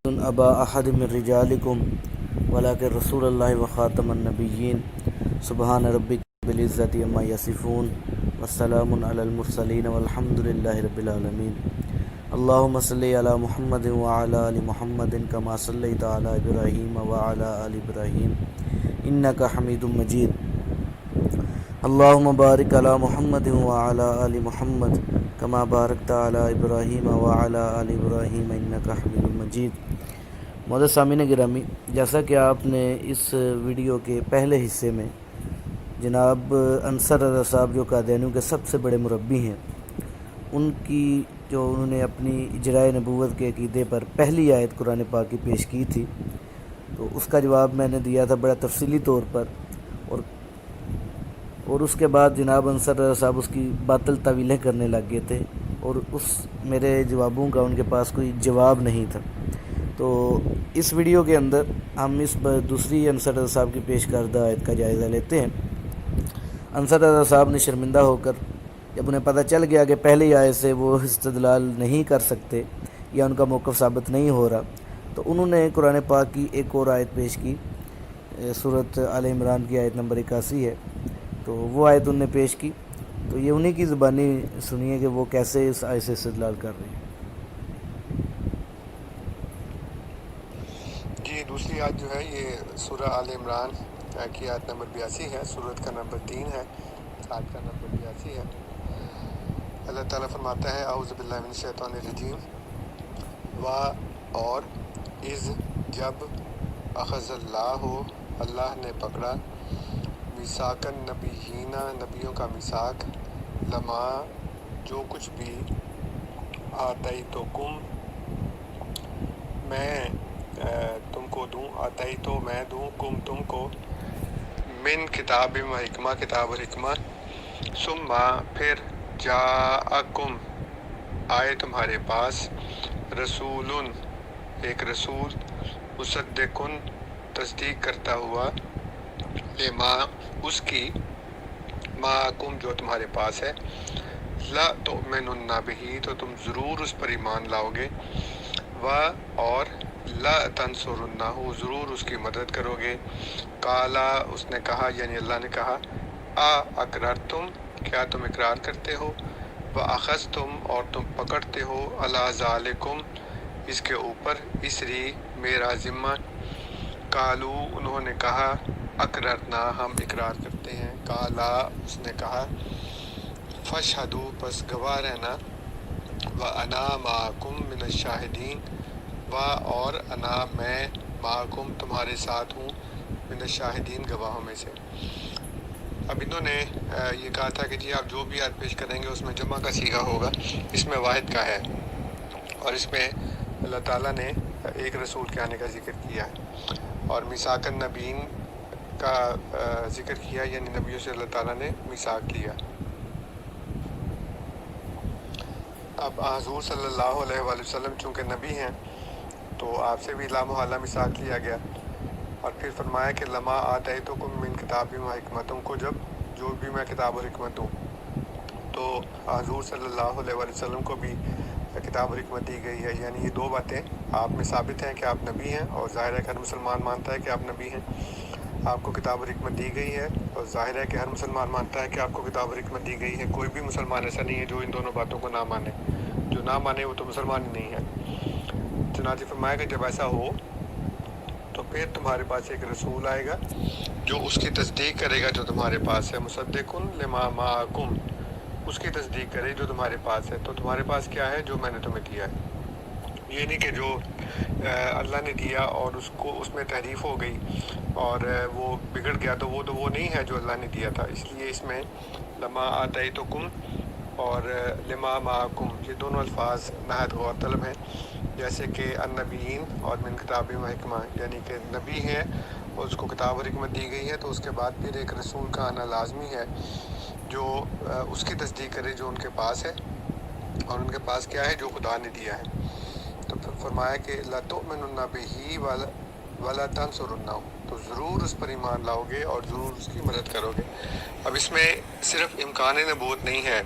ابا احد من رجالکم ولکن رسول اللہ وخاتم النبیین سبحان ربک رب العزۃ عما یصفون والسلام علی المرسلین والحمد للہ رب العالمین اللہم صلی علی محمد وعلی آل محمد کما صلیت علی ابراہیم وعلی آل ابراہیم انک حمید مجید اللہم بارک علی محمد وعلی آل محمد کما بارکت علی ابراہیم وعلی آل ابراہیم انک حمید مجید۔ معزز سامعین گرامی، جیسا کہ آپ نے اس ویڈیو کے پہلے حصے میں جناب انصر رضا صاحب جو قادیانیوں کے سب سے بڑے مربی ہیں، ان کی جو انہوں نے اپنی اجرائے نبوت کے عقیدے پر پہلی آیت قرآن پاک کی پیش کی تھی، تو اس کا جواب میں نے دیا تھا بڑا تفصیلی طور پر، اور اس کے بعد جناب انصر رضا صاحب اس کی باطل تعویلیں کرنے لگ گئے تھے، اور اس میرے جوابوں کا ان کے پاس کوئی جواب نہیں تھا۔ تو اس ویڈیو کے اندر ہم اس دوسری انصر رضا صاحب کی پیش کردہ آیت کا جائزہ لیتے ہیں۔ انصر رضا صاحب نے شرمندہ ہو کر، جب انہیں پتہ چل گیا کہ پہلی آیت سے وہ استدلال نہیں کر سکتے یا ان کا موقف ثابت نہیں ہو رہا، تو انہوں نے قرآن پاک کی ایک اور آیت پیش کی، سورۃ آل عمران کی آیت نمبر 81 ہے، تو وہ آیت انہوں نے پیش کی۔ تو یہ انہی کی زبانی سنیے کہ وہ کیسے اس آیت سے استدلال کر رہے ہیں۔ جی، دوسری آیت جو ہے یہ سورہ آل عمران کی آیت نمبر 82 ہے، سورت کا نمبر 3 ہے، آیت کا نمبر 82 ہے۔ اللہ تعالیٰ فرماتا ہے اعوذ باللہ من الشیطان الرجیم اور از جب اخذ اللہ نے پکڑا میثاق النبیین نبیوں کا میثاق لما جو کچھ بھی آتیتکم میں تم کو دوں آتیتو میں دوں کم تم کو من کتاب و حکمہ کتاب اور حکمہ ثم پھر جاءکم آئے تمہارے پاس رسول ایک رسول مصدقن تصدیق کرتا ہوا لما اس کی معکم جو تمہارے پاس ہے لا تؤمنن بہ تو تم ضرور اس پر ایمان لاؤ گے اور لا تنصرنہ ضرور اس کی مدد کرو گے۔ قالا اس نے کہا یعنی اللہ نے کہا اقررتم کیا تم اقرار کرتے ہو واخذتم اور تم پکڑتے ہو علی ذالکم اس کے اوپر اسری میرا ذمہ قالو انہوں نے کہا اقررنا ہم اقرار کرتے ہیں۔ قالا اس نے کہا فاشہدوا پس گواہ رہنا وانا معکم من الشاہدین اور انا میں معکم تمہارے ساتھ ہوں من الشاہدین گواہوں میں سے۔ اب انہوں نے یہ کہا تھا کہ جی آپ جو بھی آیت پیش کریں گے اس میں جمع کا صیغہ ہوگا، اس میں واحد کا ہے، اور اس میں اللہ تعالیٰ نے ایک رسول کے آنے کا ذکر کیا ہے اور میثاق النبیین کا ذکر کیا، یعنی نبیوں سے اللہ تعالیٰ نے میثاق لیا۔ اب حضور صلی اللہ علیہ وآلہ وسلم چونکہ نبی ہیں تو آپ سے بھی لامحالہ میثاق لیا گیا، اور پھر فرمایا کہ لما آتیتکم من کتاب و حکمہ تم کو جب جو بھی میں کتاب اور حکمت دوں، تو حضور صلی اللہ علیہ وآلہ وسلم کو بھی کتاب اور حکمت دی گئی ہے، یعنی یہ دو باتیں آپ میں ثابت ہیں کہ آپ نبی ہیں، اور ظاہر ہے کہ ہر مسلمان مانتا ہے کہ آپ نبی ہیں۔ آپ کو کتاب اور حکمت دی گئی ہے، اور ظاہر ہے کہ ہر مسلمان مانتا ہے کہ آپ کو کتاب اور حکمت دی گئی ہے۔ کوئی بھی مسلمان ایسا نہیں ہے جو ان دونوں باتوں کو نہ مانے، جو نہ مانے وہ تو مسلمان ہی نہیں ہے۔ چنانچہ فرمایا کہ جب ایسا ہو تو پھر تمہارے پاس ایک رسول آئے گا جو اس کی تصدیق کرے گا جو تمہارے پاس ہے، مصدقن لما معکم اس کی تصدیق کرے جو تمہارے پاس ہے۔ تو تمہارے پاس کیا ہے؟ جو میں نے تمہیں دیا ہے۔ یہ نہیں کہ جو اللہ نے دیا اور اس میں تحریف ہو گئی اور وہ بگڑ گیا، تو وہ نہیں ہے جو اللہ نے دیا تھا۔ اس لیے اس میں لما آتیتکم اور لما معکم یہ دونوں الفاظ نہایت غور طلب ہیں، جیسے کہ النبیین اور من کتاب و حکمہ، یعنی کہ نبی ہیں اور اس کو کتاب اور حکمت دی گئی ہے، تو اس کے بعد پھر ایک رسول کا آنا لازمی ہے جو اس کی تصدیق کرے جو ان کے پاس ہے، اور ان کے پاس کیا ہے؟ جو خدا نے دیا ہے۔ تو پھر فرمایا کہ لا تؤمنن بہ وَلَا تَنْصُرُنَّهُ، تو ضرور اس پر ایمان لاؤ گے اور ضرور اس کی مدد کرو گے۔ اب اس میں صرف امکان نبوت نہیں ہے،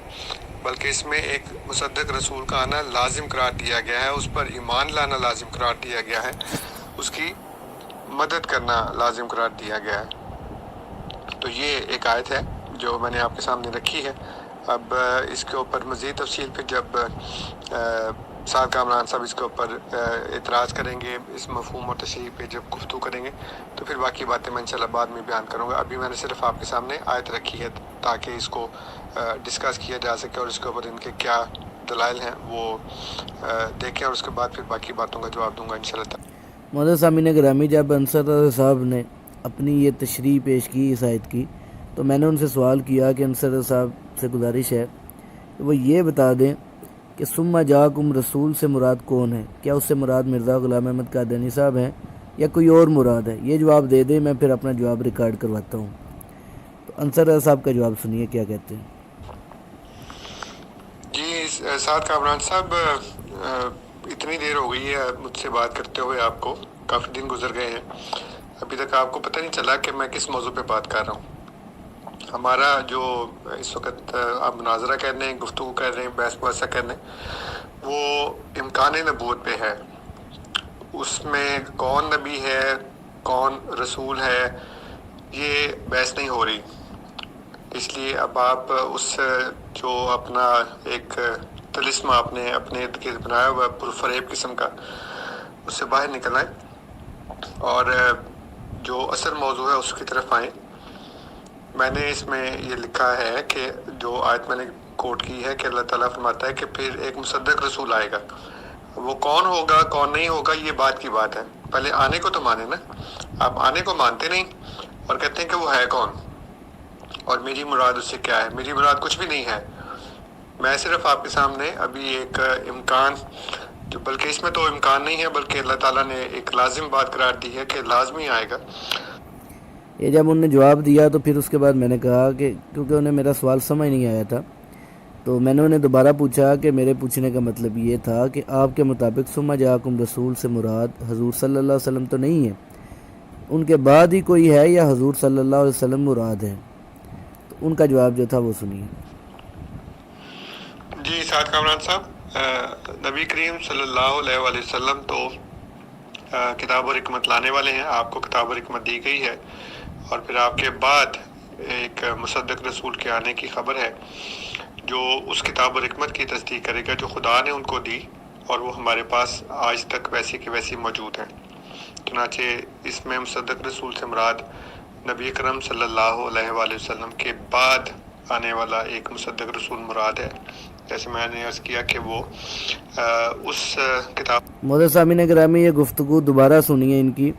بلکہ اس میں ایک مصدق رسول کا آنا لازم قرار دیا گیا ہے، اس پر ایمان لانا لازم قرار دیا گیا ہے، اس کی مدد کرنا لازم قرار دیا گیا ہے۔ تو یہ ایک آیت ہے جو میں نے آپ کے سامنے رکھی ہے۔ اب اس کے اوپر مزید تفصیل پھر جب سعد کامران صاحب اس کے اوپر اعتراض کریں گے، اس مفہوم اور تشریح پہ جب گفتگو کریں گے، تو پھر باقی باتیں میں انشاءاللہ بعد میں بیان کروں گا۔ ابھی میں نے صرف آپ کے سامنے آیت رکھی ہے تاکہ اس کو ڈسکس کیا جا سکے اور اس کے اوپر ان کے کیا دلائل ہیں وہ دیکھیں، اور اس کے بعد پھر باقی باتوں کا جواب دوں گا انشاءاللہ تعالی۔ معزز سامعین گرامی، جب انصر رضا صاحب نے اپنی یہ تشریح پیش کی اس آیت کی، تو میں نے ان سے سوال کیا کہ انصر رضا صاحب سے گزارش ہے کہ وہ یہ بتا دیں کہ ثم جاءکم رسول سے مراد کون ہے؟ کیا اس سے مراد مرزا غلام احمد قادیانی صاحب ہیں یا کوئی اور مراد ہے؟ یہ جواب دے دیں، میں پھر اپنا جواب ریکارڈ کرواتا ہوں۔ تو انصر رضا صاحب کا جواب سنیے کیا کہتے ہیں۔ جی سعد کامران صاحب، اتنی دیر ہو گئی ہے مجھ سے بات کرتے ہوئے، آپ کو کافی دن گزر گئے ہیں، ابھی تک آپ کو پتہ نہیں چلا کہ میں کس موضوع پہ بات کر رہا ہوں۔ ہمارا جو اس وقت آپ مناظرہ کر رہے ہیں، گفتگو کر رہے ہیں، بحث مباحثہ کر رہے ہیں، وہ امکان نبوت پہ ہے۔ اس میں کون نبی ہے، کون رسول ہے، یہ بحث نہیں ہو رہی۔ اس لیے اب آپ اس جو اپنا ایک طلسم آپ نے اپنے ارد گرد بنایا ہوا ہے پرفریب قسم کا، اس سے باہر نکل آئیں اور جو اصل موضوع ہے اس کی طرف آئیں۔ میں نے اس میں یہ لکھا ہے کہ جو آیت میں نے کوٹ کی ہے کہ اللہ تعالیٰ فرماتا ہے کہ پھر ایک مصدق رسول آئے گا۔ وہ کون ہوگا کون نہیں ہوگا یہ بات کی بات ہے، پہلے آنے کو تو مانے نا۔ آپ آنے کو مانتے نہیں اور کہتے ہیں کہ وہ ہے کون اور میری مراد اس سے کیا ہے۔ میری مراد کچھ بھی نہیں ہے، میں صرف آپ کے سامنے ابھی ایک امکان، جو بلکہ اس میں تو امکان نہیں ہے بلکہ اللہ تعالیٰ نے ایک لازم بات قرار دی ہے کہ لازمی آئے گا۔ یہ جب انہوں نے جواب دیا تو پھر اس کے بعد میں نے کہا کہ کیونکہ انہیں میرا سوال سمجھ نہیں آیا تھا، تو میں نے انہیں دوبارہ پوچھا کہ میرے پوچھنے کا مطلب یہ تھا کہ آپ کے مطابق ثم جاءکم رسول سے مراد حضور صلی اللہ علیہ وسلم تو نہیں ہے، ان کے بعد ہی کوئی ہے یا حضور صلی اللہ علیہ وسلم مراد ہے؟ تو ان کا جواب جو تھا وہ سنیے۔ جی سعد کامران صاحب، نبی کریم صلی اللہ علیہ وآلہ وسلم تو کتاب و حکمت لانے والے ہیں، آپ کو کتاب و حکمت دی گئی ہے، اور پھر آپ کے بعد ایک مصدق رسول کے آنے کی خبر ہے جو اس کتاب و حکمت کی تصدیق کرے گا جو خدا نے ان کو دی، اور وہ ہمارے پاس آج تک ویسی کی ویسی موجود ہیں۔ چنانچہ اس میں مصدق رسول سے مراد نبی اکرم صلی اللہ علیہ وآلہ وسلم کے بعد آنے والا ایک مصدق رسول مراد ہے، جیسے میں نے عرض کیا کہ وہ اس کتاب۔ معزز سامعین گرامی، یہ گفتگو دوبارہ سنیے ان کی،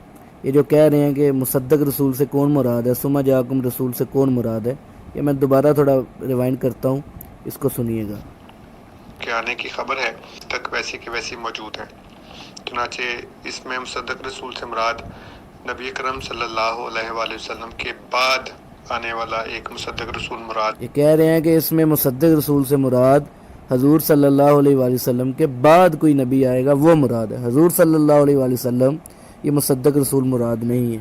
یہ جو کہہ رہے ہیں کہ مصدق رسول سے کون مراد ہے، ثم جاءکم رسول سے کون مراد ہے، یہ میں دوبارہ تھوڑا ریوائنڈ کرتا ہوں، اس کو سنیے گا۔ کے آنے کی خبر ہے تک ویسی کی ویسی موجود ہیں۔ چنانچہ اس میں مصدق رسول سے مراد نبی اکرم صلی اللہ علیہ وآلہ وسلم کے بعد آنے والا ایک مصدق رسول مراد۔ یہ کہہ رہے ہیں کہ اس میں مصدق رسول سے مراد حضور صلی اللہ علیہ وآلہ وسلم کے بعد کوئی نبی آئے گا وہ مراد ہے، حضور صلی اللہ علیہ وآلہ وسلم یہ مصدق رسول مراد نہیں ہے۔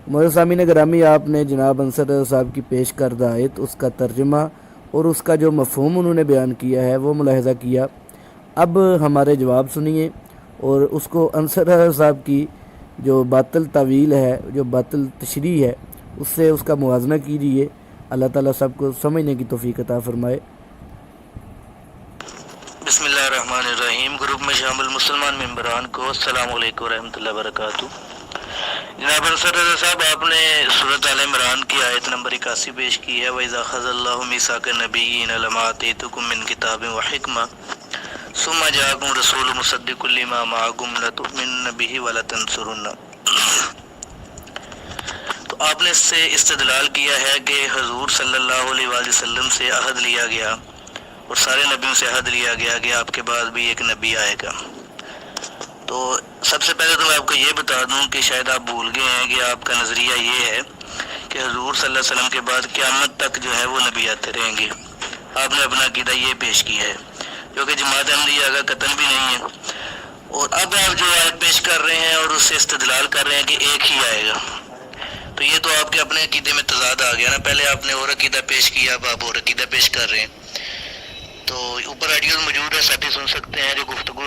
معزز سامعین گرامی، آپ نے جناب انصر رضا صاحب کی پیش کردہ آیت، اس کا ترجمہ اور اس کا جو مفہوم انہوں نے بیان کیا ہے وہ ملاحظہ کیا۔ اب ہمارے جواب سنیے اور اس کو انصر رضا صاحب کی جو باطل تعویل ہے، جو باطل تشریح ہے، اس سے اس کا موازنہ کیجیے۔ اللہ تعالیٰ سب کو سمجھنے کی توفیق عطا فرمائے۔ بسم اللہ الرحمن الرحیم۔ گروپ میں شامل مسلمان ممبران کو السلام علیکم ورحمۃ اللہ وبرکاتہ۔ جناب انصر رضا صاحب، آپ نے سورۃ آل عمران کی آیت نمبر 81 پیش کی ہے، وَإِذَا أَخَذَ اللَّهُ مِيثَاقَ النَّبِيِّينَ لَمَا آتَيْتُكُم مِّن كِتَابٍ وَحِكْمَةٍ ثُمَّ جَاءَكُمْ رَسُولٌ مُصَدِّقٌ لِّمَا مَعَكُمْ لَتُؤْمِنُنَّ بِهِ وَلَتَنصُرُنَّهُ۔ تو آپ نے اس سے استدلال کیا ہے کہ حضور صلی اللہ علیہ وآلہ وسلم سے عہد لیا گیا اور سارے نبیوں سے عہد لیا گیا کہ آپ کے بعد بھی ایک نبی آئے گا۔ تو سب سے پہلے تو میں آپ کو یہ بتا دوں کہ شاید آپ بھول گئے ہیں کہ آپ کا نظریہ یہ ہے کہ حضور صلی اللہ علیہ وسلم کے بعد قیامت تک جو ہے وہ نبی آتے رہیں گے۔ آپ نے اپنا عقیدہ یہ پیش کیا ہے، جو کہ جماعت احمدیہ کا قطن بھی نہیں ہے۔ اور اب آپ جو آیت پیش کر رہے ہیں اور اس سے استدلال کر رہے ہیں کہ ایک ہی آئے گا، تو یہ تو آپ کے اپنے عقیدے میں تضاد آ گیا نا. پہلے آپ نے اور عقیدہ پیش کیا، اب آپ اور عقیدہ پیش کر رہے ہیں. تو اوپر آڈیوز موجود ہے، ساتھی سن سکتے ہیں. جو گفتگو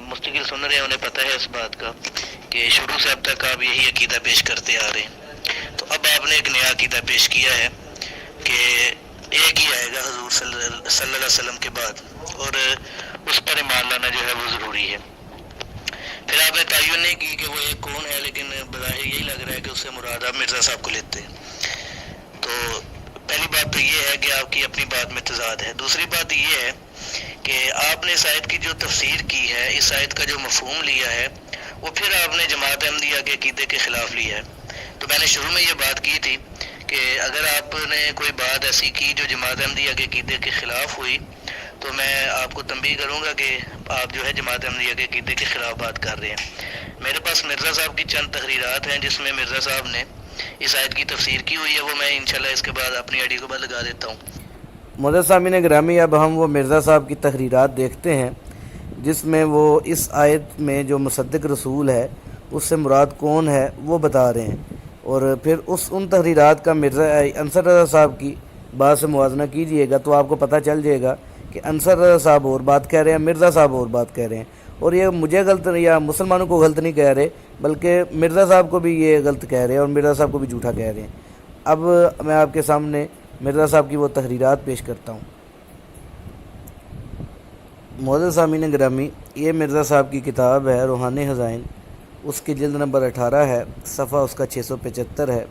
مستقل سن رہے ہیں انہیں پتہ ہے اس بات کا کہ شروع سے اب تک آپ یہی عقیدہ پیش کرتے آ رہے ہیں. تو اب آپ نے ایک نیا عقیدہ پیش کیا ہے کہ ایک ہی آئے گا حضور صلی اللہ علیہ وسلم کے بعد، اور اس پر ایمان لانا جو ہے وہ ضروری ہے. پھر آپ نے تعین نہیں کی کہ وہ ایک کون ہے، لیکن بظاہر یہی لگ رہا ہے کہ اس سے مراد آپ مرزا صاحب کو لیتے ہیں. تو پہلی بات تو یہ ہے کہ آپ کی اپنی بات میں تضاد ہے. دوسری بات یہ ہے کہ آپ نے اس آیت کی جو تفسیر کی ہے، اس آیت کا جو مفہوم لیا ہے، وہ پھر آپ نے جماعت احمدیہ کے عقیدے کے خلاف لیا ہے. تو میں نے شروع میں یہ بات کی تھی کہ اگر آپ نے کوئی بات ایسی کی جو جماعت احمدیہ کے عقیدے کے خلاف ہوئی تو میں آپ کو تنبیہ کروں گا کہ آپ جو ہے جماعت احمدیہ کے عقیدے کے خلاف بات کر رہے ہیں. میرے پاس مرزا صاحب کی چند تحریرات ہیں جس میں مرزا صاحب نے اس آیت کی تفسیر کی ہوئی ہے، وہ میں انشاءاللہ اس کے بعد اپنی آئی ڈی کے بعد لگا دیتا ہوں. معزز سامعین گرامی، اب ہم وہ مرزا صاحب کی تحریرات دیکھتے ہیں جس میں وہ اس آیت میں جو مصدق رسول ہے اس سے مراد کون ہے وہ بتا رہے ہیں، اور پھر ان تحریرات کا مرزا انصر رضا صاحب کی بات سے موازنہ کیجئے گا تو آپ کو پتہ چل جائے گا کہ انصر رضا صاحب اور بات کہہ رہے ہیں، مرزا صاحب اور بات کہہ رہے ہیں. اور یہ مجھے غلط یا مسلمانوں کو غلط نہیں کہہ رہے، بلکہ مرزا صاحب کو بھی یہ غلط کہہ رہے ہیں اور مرزا صاحب کو بھی جھوٹا کہہ رہے ہیں. اب میں آپ کے سامنے مرزا صاحب کی وہ تحریرات پیش کرتا ہوں. معزز سامعین گرامی، یہ مرزا صاحب کی کتاب ہے روحانی خزائن، اس کی جلد نمبر 18 ہے، صفحہ اس کا 675 ہے.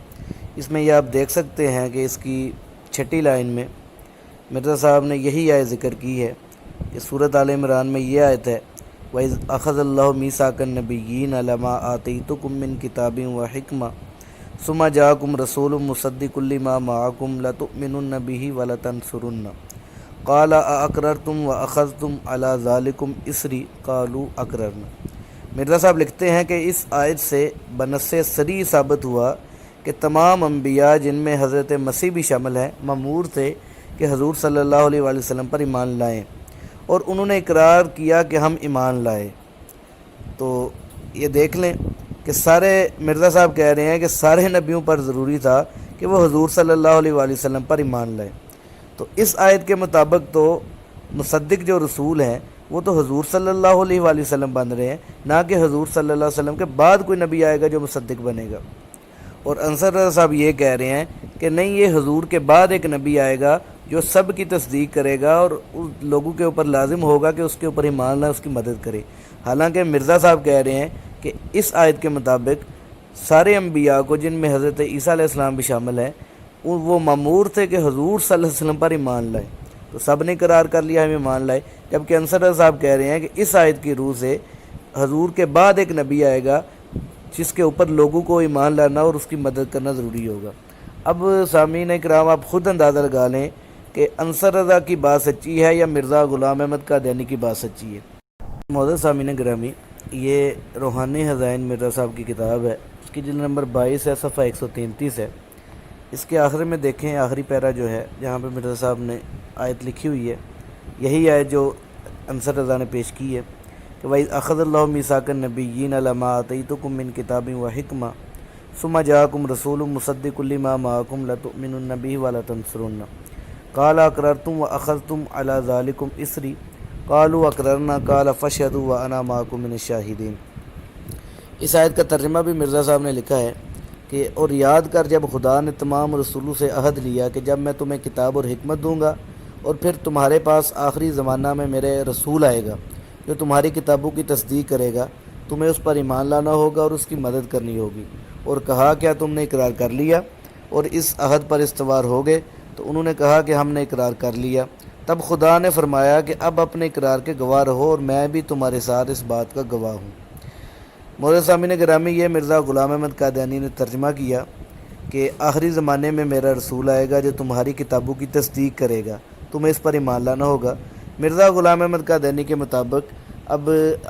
اس میں یہ آپ دیکھ سکتے ہیں کہ اس کی 6 لائن میں مرزا صاحب نے یہی آیت ذکر کی ہے کہ سورۃ آل عمران میں یہ آیت ہے وَإِذْ أَخَذَ اللَّهُ مِيثَاقَ النَّبِيِّينَ لَمَا آتَيْتُكُم مِّن كِتَابٍ وَحِكْمَةٍ ثُمَّ جَاءَكُمْ رَسُولٌ مُصَدِّقٌ لِّمَا مَعَكُمْ لَتُؤْمِنُنَّ بِهِ وَلَتَنصُرُنَّهُ قَالَ أَأَقْرَرْتُمْ وَأَخَذْتُمْ عَلَىٰ ذَلِكُمْ إِصْرِي قَالُوا أَقْرَرْنَا. مرزا صاحب لکھتے ہیں کہ اس آیت سے بنص صریح ثابت ہوا کہ تمام انبیاء جن میں حضرت مسیح بھی شامل ہیں مأمور تھے کہ حضور صلی اللہ علیہ وآلہ وسلم پر ایمان لائیں، اور انہوں نے اقرار کیا کہ ہم ایمان لائے. تو یہ دیکھ لیں کہ سارے مرزا صاحب کہہ رہے ہیں کہ سارے نبیوں پر ضروری تھا کہ وہ حضور صلی اللہ علیہ وآلہ وسلم پر ایمان لائیں. تو اس آیت کے مطابق تو مصدق جو رسول ہیں وہ تو حضور صلی اللہ علیہ وآلہ وسلم بن رہے ہیں، نہ کہ حضور صلی اللہ علیہ وسلم کے بعد کوئی نبی آئے گا جو مصدق بنے گا. اور انصر رضا صاحب یہ کہہ رہے ہیں کہ نہیں، یہ حضور کے بعد ایک نبی آئے گا جو سب کی تصدیق کرے گا اور لوگوں کے اوپر لازم ہوگا کہ اس کے اوپر ایمان لائیں، اس کی مدد کرے. حالانکہ مرزا صاحب کہہ رہے ہیں کہ اس آیت کے مطابق سارے انبیاء کو جن میں حضرت عیسیٰ علیہ السلام بھی شامل ہیں وہ مأمور تھے کہ حضور صلی اللہ علیہ وسلم پر ایمان لائیں. تو سب نے قرار کر لیا ہم ایمان لائے، جبکہ انصر رضا صاحب کہہ رہے ہیں کہ اس آیت کی روح سے حضور کے بعد ایک نبی آئے گا جس کے اوپر لوگوں کو ایمان لانا اور اس کی مدد کرنا ضروری ہوگا. اب سامعین کرام، آپ خود اندازہ لگا لیں کہ انصر رضا کی بات سچی ہے یا مرزا غلام احمد قادیانی کی بات سچی ہے. معزز سامعین گرامی، یہ روحانی خزائن مرزا صاحب کی کتاب ہے، اس کی جلد نمبر 22 ہے، صفحہ 133 ہے. اس کے آخر میں دیکھیں، آخری پیرا جو ہے جہاں پہ مرزا صاحب نے آیت لکھی ہوئی ہے، یہی آیت جو انصر رضا نے پیش کی ہے کہ وَإِذْ أَخَذَ اللَّهُ مِيثَاقَ النَّبِيِّينَ لَمَا آتَيْتُكُم مِّن كِتَابٍ وَحِكْمَةٍ ثُمَّ جَاءَكُمْ رَسُولٌ مُصَدِّقٌ لِّمَا مَعَكُمْ لَتُؤْمِنُنَّ بِهِ وَلَتَنصُرُنَّهُ قَالَ أَقْرَرْتُمْ وَأَخَذْتُمْ عَلَىٰ ذَلِكُمْ إِصْرِي قَالُوا أَقْرَرْنَا قَالَ فَاشْهَدُوا وَأَنَا مَعَكُم مِّنَ الشَّاهِدِينَ. اس آیت کا ترجمہ بھی مرزا صاحب نے لکھا ہے کہ اور یاد کر جب خدا نے تمام رسولوں سے عہد لیا کہ جب میں تمہیں کتاب اور حکمت دوں گا اور پھر تمہارے پاس آخری زمانہ میں میرے رسول آئے گا جو تمہاری کتابوں کی تصدیق کرے گا، تمہیں اس پر ایمان لانا ہوگا اور اس کی مدد کرنی ہوگی. اور کہا کیا تم نے اقرار کر لیا اور اس عہد پر استوار ہو گئے؟ تو انہوں نے کہا کہ ہم نے اقرار کر لیا. تب خدا نے فرمایا کہ اب اپنے اقرار کے گواہ رہو اور میں بھی تمہارے ساتھ اس بات کا گواہ ہوں. معزز سامعین گرامی، یہ مرزا غلام احمد قادیانی نے ترجمہ کیا کہ آخری زمانے میں میرا رسول آئے گا جو تمہاری کتابوں کی تصدیق کرے گا، تمہیں اس پر ایمان لانا ہوگا. مرزا غلام احمد قادیانی کے مطابق اب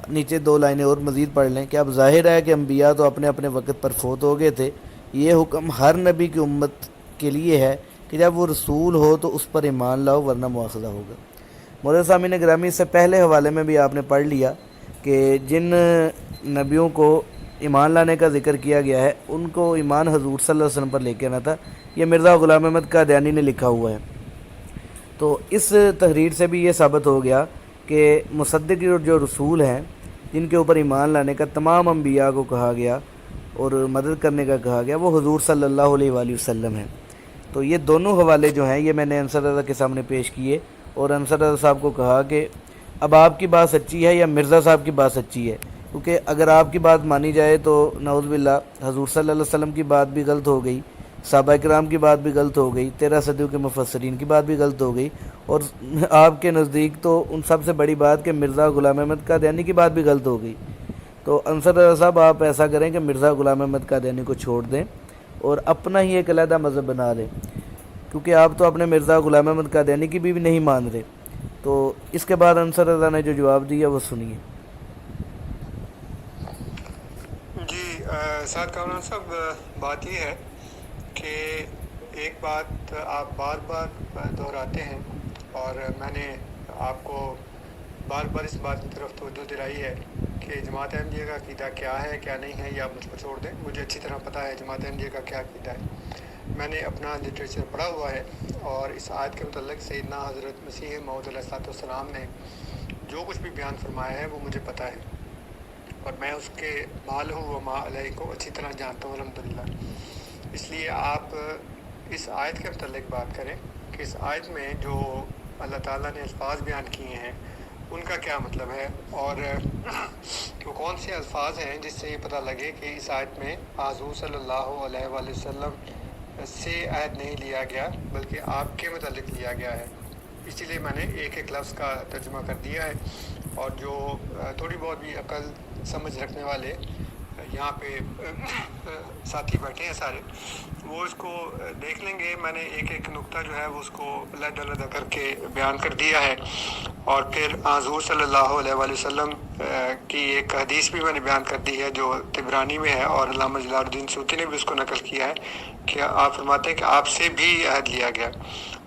نیچے 2 لائنیں اور مزید پڑھ لیں کہ اب ظاہر ہے کہ انبیاء تو اپنے اپنے وقت پر فوت ہو گئے تھے. یہ حکم ہر نبی کی امت کے لیے ہے کہ جب وہ رسول ہو تو اس پر ایمان لاؤ ورنہ مواخذہ ہوگا. معزز سامعین گرامی، اس سے پہلے حوالے میں بھی آپ نے پڑھ لیا کہ جن نبیوں کو ایمان لانے کا ذکر کیا گیا ہے ان کو ایمان حضور صلی اللہ علیہ وسلم پر لے کے آنا تھا، یہ مرزا غلام احمد قادیانی نے لکھا ہوا ہے۔ تو اس تحریر سے بھی یہ ثابت ہو گیا کہ مصدق جو رسول ہیں جن کے اوپر ایمان لانے کا تمام انبیاء کو کہا گیا اور مدد کرنے کا کہا گیا وہ حضور صلی اللہ علیہ وآلہ وسلم ہیں۔ تو یہ دونوں حوالے جو ہیں یہ میں نے انصر رضا کے سامنے پیش کیے اور انصر رضا صاحب کو کہا کہ اب آپ کی بات سچی ہے یا مرزا صاحب کی بات سچی ہے، کیونکہ اگر آپ کی بات مانی جائے تو نعوذ باللہ حضور صلی اللہ علیہ وسلم کی بات بھی غلط ہو گئی، صحابہ کرام کی بات بھی غلط ہو گئی، 13 صدیوں کے مفسرین کی بات بھی غلط ہو گئی، اور آپ کے نزدیک تو ان سب سے بڑی بات کہ مرزا غلام احمد قادیانی کی بات بھی غلط ہو گئی۔ تو انصر رضا صاحب آپ ایسا کریں کہ مرزا غلام احمد قادیانی کو چھوڑ دیں اور اپنا ہی ایک علیحدہ مذہب بنا لیں، کیونکہ آپ تو اپنے مرزا غلام احمد قادیانی کی بھی نہیں مان رہے۔ تو اس کے بعد انصر رضا نے جو جواب دیا وہ سنیے۔ جی سعد کامران صاحب، بات یہ ہے کہ ایک بات آپ بار بار دہراتے ہیں اور میں نے آپ کو بار بار اس بات کی طرف توجہ دلائی ہے کہ جماعت احمدیہ کا عقیدہ کیا ہے کیا نہیں ہے، یہ آپ مجھ کو چھوڑ دیں، مجھے اچھی طرح پتہ ہے جماعت احمدیہ کا کیا عقیدہ ہے۔ میں نے اپنا لٹریچر پڑھا ہوا ہے اور اس آیت کے متعلق سیدنا حضرت مسیح موعود علیہ السلام نے جو کچھ بھی بیان فرمایا ہے وہ مجھے پتہ ہے اور میں اس کے ما لہ و ما علیہ کو اچھی طرح جانتا ہوں الحمدللہ۔ اس لیے آپ اس آیت کے متعلق بات کریں کہ اس آیت میں جو اللہ تعالیٰ نے الفاظ بیان کیے ہیں ان کا کیا مطلب ہے، اور وہ کون سے الفاظ ہیں جس سے یہ پتہ لگے کہ اس آیت میں حضور صلی اللہ علیہ وآلہ وسلم سے عہد نہیں لیا گیا بلکہ آپ کے متعلق لیا گیا ہے۔ اسی لیے میں نے ایک ایک لفظ کا ترجمہ کر دیا ہے، اور جو تھوڑی بہت بھی عقل سمجھ رکھنے والے یہاں پہ ساتھی بیٹھے ہیں سارے، وہ اس کو دیکھ لیں گے۔ میں نے ایک ایک نقطہ جو ہے وہ اس کو علیحدہ علیحدہ کر کے بیان کر دیا ہے، اور پھر حضور صلی اللہ علیہ وآلہ وسلم کی ایک حدیث بھی میں نے بیان کر دی ہے جو طبرانی میں ہے، اور علامہ جلال الدین سیوطی نے بھی اس کو نقل کیا ہے کہ آپ فرماتے ہیں کہ آپ سے بھی عہد لیا گیا۔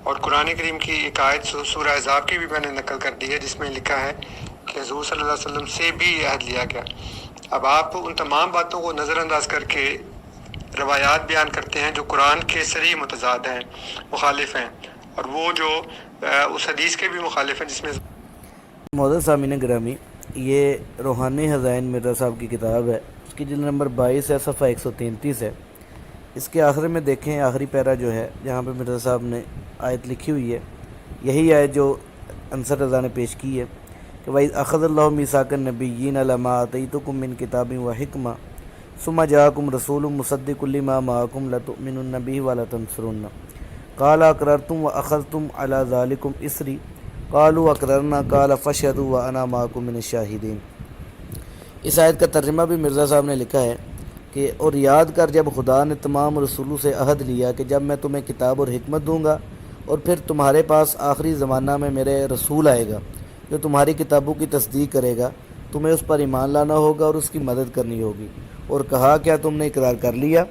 اور قرآن کریم کی ایک آیت سورہ احزاب کی بھی میں نے نقل کر دی ہے جس میں لکھا ہے کہ حضور صلی اللہ علیہ وسلم سے بھی عہد لیا گیا۔ اب آپ ان تمام باتوں کو نظر انداز کر کے روایات بیان کرتے ہیں جو قرآن کے صریح متضاد ہیں، مخالف ہیں، اور وہ جو اس حدیث کے بھی مخالف ہیں جس میں معزز سامعین گرامی، یہ روحانی خزائن مرزا صاحب کی کتاب ہے، اس کی جلد نمبر 22 ہے، صفحہ 133 ہے۔ اس کے آخر میں دیکھیں آخری پیرا جو ہے جہاں پہ مرزا صاحب نے آیت لکھی ہوئی ہے، یہی آیت جو انصر رضا نے پیش کی ہے کہ وَإِذْ أَخَذَ اللَّهُ مِيثَاقَ النَّبِيِّينَ لَمَا آتَيْتُكُم مِّن كِتَابٍ وَحِكْمَةٍ ثُمَّ جَاءَكُمْ رَسُولٌ مُصَدِّقٌ لِّمَا مَعَكُمْ لَتُؤْمِنُنَّ بِهِ وَلَتَنصُرُنَّهُ قَالَ أَقْرَرْتُمْ وَأَخَذْتُمْ عَلَىٰ ذَٰلِكُمْ إِصْرِي قَالُوا أَقْرَرْنَا قَالَ فَاشْهَدُوا وَأَنَا مَعَكُمْ مِنَ الشَّاهِدِينَ۔ اس آیت کا ترجمہ بھی مرزا صاحب نے لکھا ہے کہ اور یاد کر جب خدا نے تمام رسولوں سے عہد لیا کہ جب میں تمہیں کتاب اور حکمت دوں گا اور پھر تمہارے پاس آخری زمانہ میں میرے رسول آئے گا جو تمہاری کتابوں کی تصدیق کرے گا، تمہیں اس پر ایمان لانا ہوگا اور اس کی مدد کرنی ہوگی، اور کہا کیا تم نے اقرار کر لیا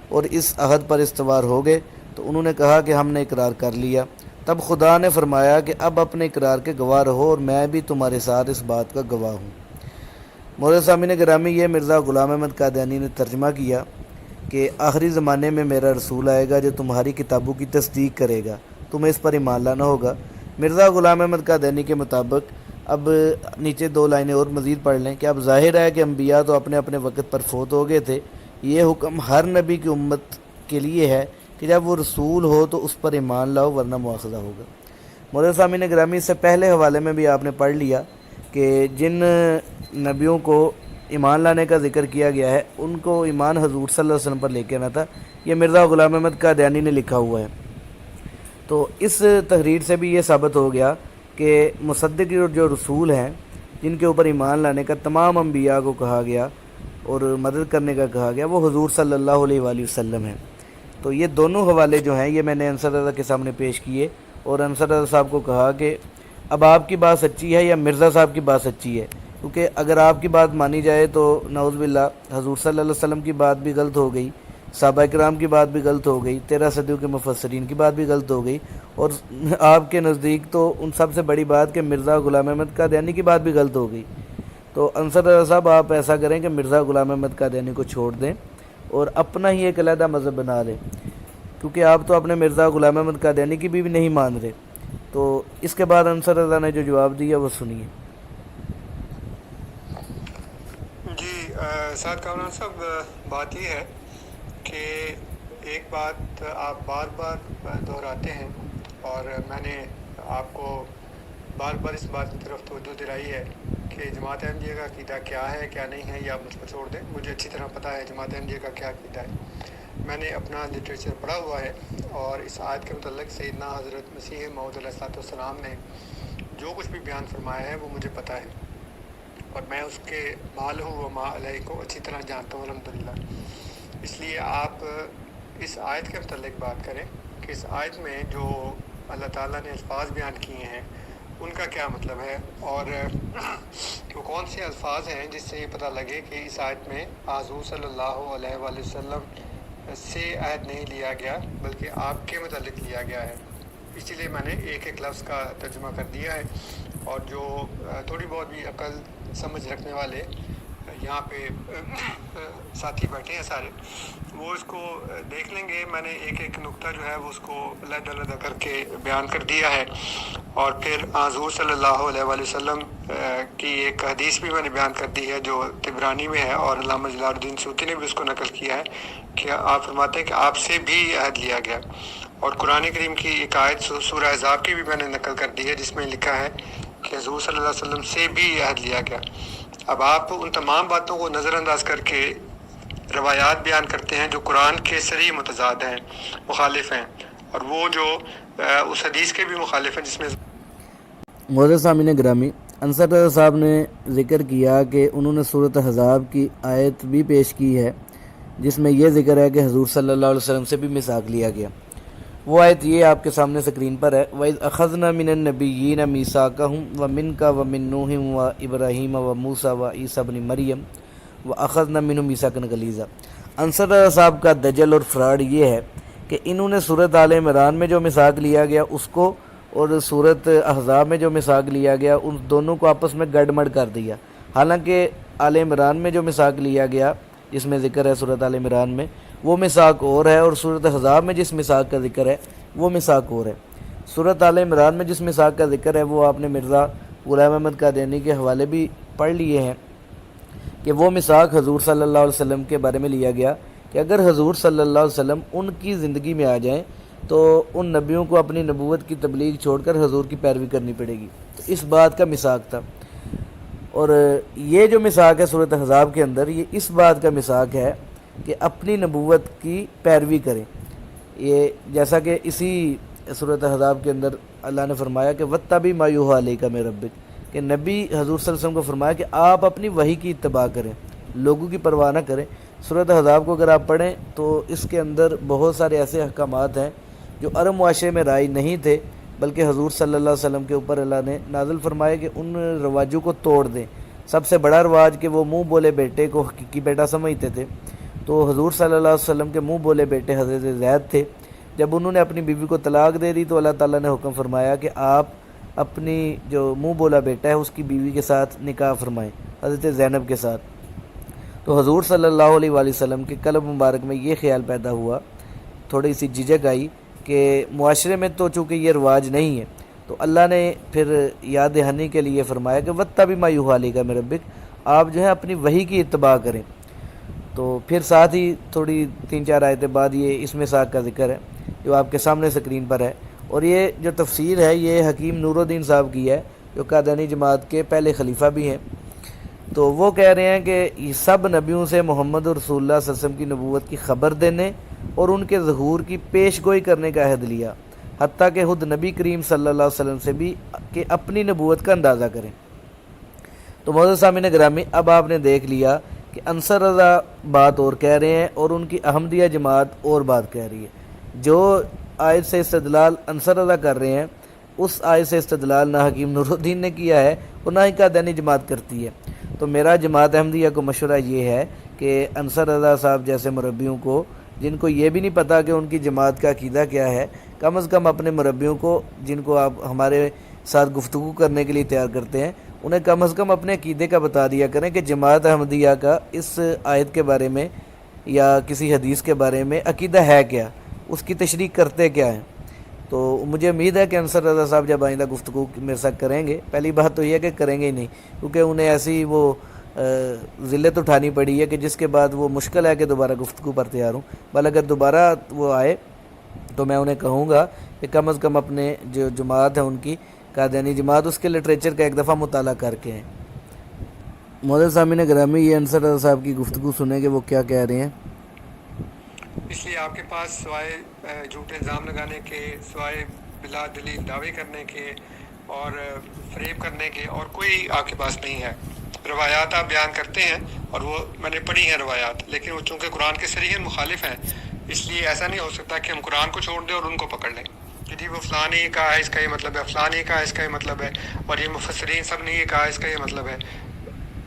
اور اس عہد پر استوار ہو گئے؟ تو انہوں نے کہا کہ ہم نے اقرار کر لیا۔ تب خدا نے فرمایا کہ اب اپنے اقرار کے گواہ رہو اور میں بھی تمہارے ساتھ اس بات کا گواہ ہوں۔ معزز سامعین گرامی، یہ مرزا غلام احمد قادیانی نے ترجمہ کیا کہ آخری زمانے میں میرا رسول آئے گا جو تمہاری کتابوں کی تصدیق کرے گا، تمہیں اس پر ایمان لانا ہوگا۔ مرزا غلام احمد قادیانی کے مطابق اب نیچے 2 لائنیں اور مزید پڑھ لیں کہ اب ظاہر ہے کہ انبیاء تو اپنے اپنے وقت پر فوت ہو گئے تھے، یہ حکم ہر نبی کی امت کے لیے ہے کہ جب وہ رسول ہو تو اس پر ایمان لاؤ ورنہ مواخذہ ہوگا۔ معزز سامعین گرامی، اس سے پہلے حوالے میں بھی آپ نے پڑھ لیا کہ جن نبیوں کو ایمان لانے کا ذکر کیا گیا ہے ان کو ایمان حضور صلی اللہ علیہ وسلم پر لے کے آنا تھا، یہ مرزا غلام احمد قادیانی نے لکھا ہوا ہے۔ تو اس تحریر سے بھی یہ ثابت ہو گیا کہ مصدق جو رسول ہیں جن کے اوپر ایمان لانے کا تمام انبیاء کو کہا گیا اور مدد کرنے کا کہا گیا وہ حضور صلی اللہ علیہ وآلہ وسلم ہیں۔ تو یہ دونوں حوالے جو ہیں یہ میں نے انصر رضا کے سامنے پیش کیے اور انصر رضا صاحب کو کہا کہ اب آپ کی بات سچی ہے یا مرزا صاحب کی بات سچی ہے، کیونکہ اگر آپ کی بات مانی جائے تو نعوذ باللہ حضور صلی اللہ علیہ وسلم کی بات بھی غلط ہو گئی، صحابہ کرام کی بات بھی غلط ہو گئی، 13 صدیوں کے مفسرین کی بات بھی غلط ہو گئی، اور آپ کے نزدیک تو ان سب سے بڑی بات کہ مرزا غلام احمد قادیانی کی بات بھی غلط ہو گئی۔ تو انصر رضا صاحب آپ ایسا کریں کہ مرزا غلام احمد قادیانی کو چھوڑ دیں اور اپنا ہی ایک علیحدہ مذہب بنا لیں، کیونکہ آپ تو اپنے مرزا غلام احمد قادیانی کی بھی نہیں مان رہے۔ تو اس کے بعد انصر رضا نے جو جواب دیا وہ سنیے۔ جی سعد کامران صاحب، بات یہ ہے کہ ایک بات آپ بار بار دہراتے ہیں اور میں نے آپ کو بار بار اس بات کی طرف توجہ دلائی ہے کہ جماعت احمدیہ کا عقیدہ کیا ہے کیا نہیں ہے، یہ آپ مجھ کو چھوڑ دیں، مجھے اچھی طرح پتہ ہے جماعت احمدیہ کا کیا عقیدہ ہے۔ میں نے اپنا لٹریچر پڑھا ہوا ہے اور اس آیت کے متعلق سیدنا حضرت مسیح موعود علیہ السلام نے جو کچھ بھی بیان فرمایا ہے وہ مجھے پتہ ہے اور میں اس کے ما لہ و ما علیہ کو اچھی طرح جانتا ہوں الحمدللہ۔ اس لیے آپ اس آیت کے متعلق بات کریں کہ اس آیت میں جو اللہ تعالیٰ نے الفاظ بیان کیے ہیں ان کا کیا مطلب ہے، اور وہ کون سے الفاظ ہیں جس سے یہ پتہ لگے کہ اس آیت میں حضور صلی اللہ علیہ وآلہ وسلم سے عہد نہیں لیا گیا بلکہ آپ کے متعلق لیا گیا ہے۔ اسی لیے میں نے ایک ایک لفظ کا ترجمہ کر دیا ہے، اور جو تھوڑی بہت بھی عقل سمجھ رکھنے والے یہاں پہ ساتھی بیٹھے ہیں سارے، وہ اس کو دیکھ لیں گے۔ میں نے ایک ایک نقطہ جو ہے وہ اس کو علیحدہ علیحدہ کر کے بیان کر دیا ہے، اور پھر حضور صلی اللہ علیہ وآلہ وسلم کی ایک حدیث بھی میں نے بیان کر دی ہے جو طبرانی میں ہے، اور علامہ جلال الدین سیوطی نے بھی اس کو نقل کیا ہے کہ آپ فرماتے ہیں کہ آپ سے بھی عہد لیا گیا۔ اور قرآن کریم کی ایک آیت سورہ احزاب کی بھی میں نے نقل کر دی ہے جس میں لکھا ہے کہ حضور صلی اللہ علیہ وسلم سے بھی عہد لیا گیا۔ اب آپ ان تمام باتوں کو نظر انداز کر کے روایات بیان کرتے ہیں جو قرآن کے صریح متضاد ہیں، مخالف ہیں، اور وہ جو اس حدیث کے بھی مخالف ہیں جس میں معزز سامعین گرامی، انصر رضا صاحب نے ذکر کیا کہ انہوں نے سورۃ احزاب کی آیت بھی پیش کی ہے جس میں یہ ذکر ہے کہ حضور صلی اللہ علیہ وسلم سے بھی میثاق لیا گیا۔ وہ آیت یہ آپ کے سامنے سکرین پر ہے، وَإِذْ أَخَذْنَا مِنَ النَّبِيِّينَ مِيثَاقَهُمْ وَمِنْكَ وَمِن نُوحٍ وَإِبْرَاهِيمَ وَمُوسَىٰ وَعِيسَىٰ ابْنِ مَرْيَمَ وَأَخَذْنَا مِنْهُم مِيثَاقًا غَلِيظًا۔ انصر رضا صاحب کا دجل اور فراڈ یہ ہے کہ انہوں نے سورۃ آل عمران میں جو میثاق لیا گیا اس کو اور سورۃ احزاب میں جو میثاق لیا گیا ان دونوں کو آپس میں گڑ مڑ کر دیا۔ حالانکہ آل عمران میں جو میثاق لیا گیا جس میں ذکر ہے سورۃ آل عمران میں وہ میثاق اور ہے، اور سورۃ احزاب میں جس میثاق کا ذکر ہے وہ میثاق اور ہے۔ سورۃ آل عمران میں جس میثاق کا ذکر ہے وہ آپ نے مرزا غلام احمد قادیانی کے حوالے بھی پڑھ لیے ہیں کہ وہ میثاق حضور صلی اللہ علیہ وسلم کے بارے میں لیا گیا کہ اگر حضور صلی اللہ علیہ وسلم ان کی زندگی میں آ جائیں تو ان نبیوں کو اپنی نبوت کی تبلیغ چھوڑ کر حضور کی پیروی کرنی پڑے گی۔ تو اس بات کا میثاق تھا، اور یہ جو میثاق ہے سورۃ احزاب کے اندر یہ اس بات کا میثاق ہے کہ اپنی نبوت کی پیروی کریں۔ یہ جیسا کہ اسی سورۃ احزاب کے اندر اللہ نے فرمایا کہ وَاتَّبِعْ مَا يُوحَىٰ إِلَيْكَ مِن رَبِّكَ، کہ نبی حضور صلی اللہ علیہ وسلم کو فرمایا کہ آپ اپنی وحی کی اتباع کریں، لوگوں کی پرواہ نہ کریں۔ سورۃ احزاب کو اگر آپ پڑھیں تو اس کے اندر بہت سارے ایسے احکامات ہیں جو عرب معاشرے میں رائج نہیں تھے، بلکہ حضور صلی اللہ علیہ وسلم کے اوپر اللہ نے نازل فرمایا کہ ان رواجوں کو توڑ دیں۔ سب سے بڑا رواج کہ وہ منہ بولے بیٹے کو حقیقی بیٹا سمجھتے تھے، تو حضور صلی اللہ علیہ وسلم کے منہ بولے بیٹے حضرت زید تھے۔ جب انہوں نے اپنی بیوی کو طلاق دے دی تو اللہ تعالیٰ نے حکم فرمایا کہ آپ اپنی جو منہ بولا بیٹا ہے اس کی بیوی کے ساتھ نکاح فرمائیں، حضرت زینب کے ساتھ۔ تو حضور صلی اللہ علیہ وآلہ وسلم کے قلب مبارک میں یہ خیال پیدا ہوا، تھوڑی سی جھجک آئی کہ معاشرے میں تو چونکہ یہ رواج نہیں ہے، تو اللہ نے پھر یاد دہانی کے لیے فرمایا کہ وَاتَّبِعْ مَا يُوحَىٰ إِلَيْكَ مِن رَبِّكَ، آپ جو ہے اپنی وحی کی اتباع کریں۔ تو پھر ساتھ ہی تھوڑی 3-4 آیتیں بعد یہ اس میثاق کا ذکر ہے جو آپ کے سامنے سکرین پر ہے، اور یہ جو تفسیر ہے یہ حکیم نور الدین صاحب کی ہے جو قادیانی جماعت کے پہلے خلیفہ بھی ہیں۔ تو وہ کہہ رہے ہیں کہ یہ سب نبیوں سے محمد رسول اللہ صلی اللہ علیہ وسلم کی نبوت کی خبر دینے اور ان کے ظہور کی پیش گوئی کرنے کا عہد لیا، حتیٰ کہ خود نبی کریم صلی اللہ علیہ وسلم سے بھی کہ اپنی نبوت کا اندازہ کریں۔ تو معزز سامعین گرامی، اب آپ نے دیکھ لیا کہ انصر رضا بات اور کہہ رہے ہیں اور ان کی احمدیہ جماعت اور بات کہہ رہی ہے۔ جو آیت سے استدلال انصر رضا کر رہے ہیں اس آیت سے استدلال نہ حکیم نور الدین نے کیا ہے اور نہ ہی قادیانی جماعت کرتی ہے۔ تو میرا جماعت احمدیہ کو مشورہ یہ ہے کہ انصر رضا صاحب جیسے مربیوں کو، جن کو یہ بھی نہیں پتہ کہ ان کی جماعت کا عقیدہ کیا ہے، کم از کم اپنے مربیوں کو، جن کو آپ ہمارے ساتھ گفتگو کرنے کے لیے تیار کرتے ہیں، انہیں کم از کم اپنے عقیدے کا بتا دیا کریں کہ جماعت احمدیہ کا اس آیت کے بارے میں یا کسی حدیث کے بارے میں عقیدہ ہے کیا، اس کی تشریح کرتے کیا ہیں۔ تو مجھے امید ہے کہ انصر رضا صاحب جب آئندہ گفتگو میرے ساتھ کریں گے، پہلی بات تو یہ ہے کہ کریں گے ہی نہیں، کیونکہ انہیں ایسی وہ ذلت اٹھانی پڑی ہے کہ جس کے بعد وہ مشکل ہے کہ دوبارہ گفتگو پر تیار ہوں۔ بل اگر دوبارہ وہ آئے تو میں انہیں کہوں گا کہ کم از کم اپنے جو جماعت ہے ان کی قادیانی جماعت، اس کے لٹریچر کا ایک دفعہ مطالعہ کر کے ہیں۔ معزز سامعین گرامی، یہ انصر رضا صاحب کی گفتگو سنیں کہ وہ کیا کہہ رہے ہیں۔ اس لیے آپ کے پاس سوائے جھوٹے الزام لگانے کے، سوائے بلا دلیل دعوے کرنے کے اور فریب کرنے کے اور کوئی آپ کے پاس نہیں ہے۔ روایات آپ بیان کرتے ہیں اور وہ میں نے پڑھی ہیں روایات، لیکن وہ چونکہ قرآن کے صریحاً مخالف ہیں، اس لیے ایسا نہیں ہو سکتا کہ ہم قرآن کو چھوڑ دیں اور ان کو پکڑ لیں کہ جی وہ فلاں نے یہ کہا ہے اس کا یہ مطلب ہے، فلاں نے یہ کہا ہے اس کا یہ مطلب ہے، اور یہ مفسرین سب نے یہ کہا ہے اس کا یہ مطلب ہے۔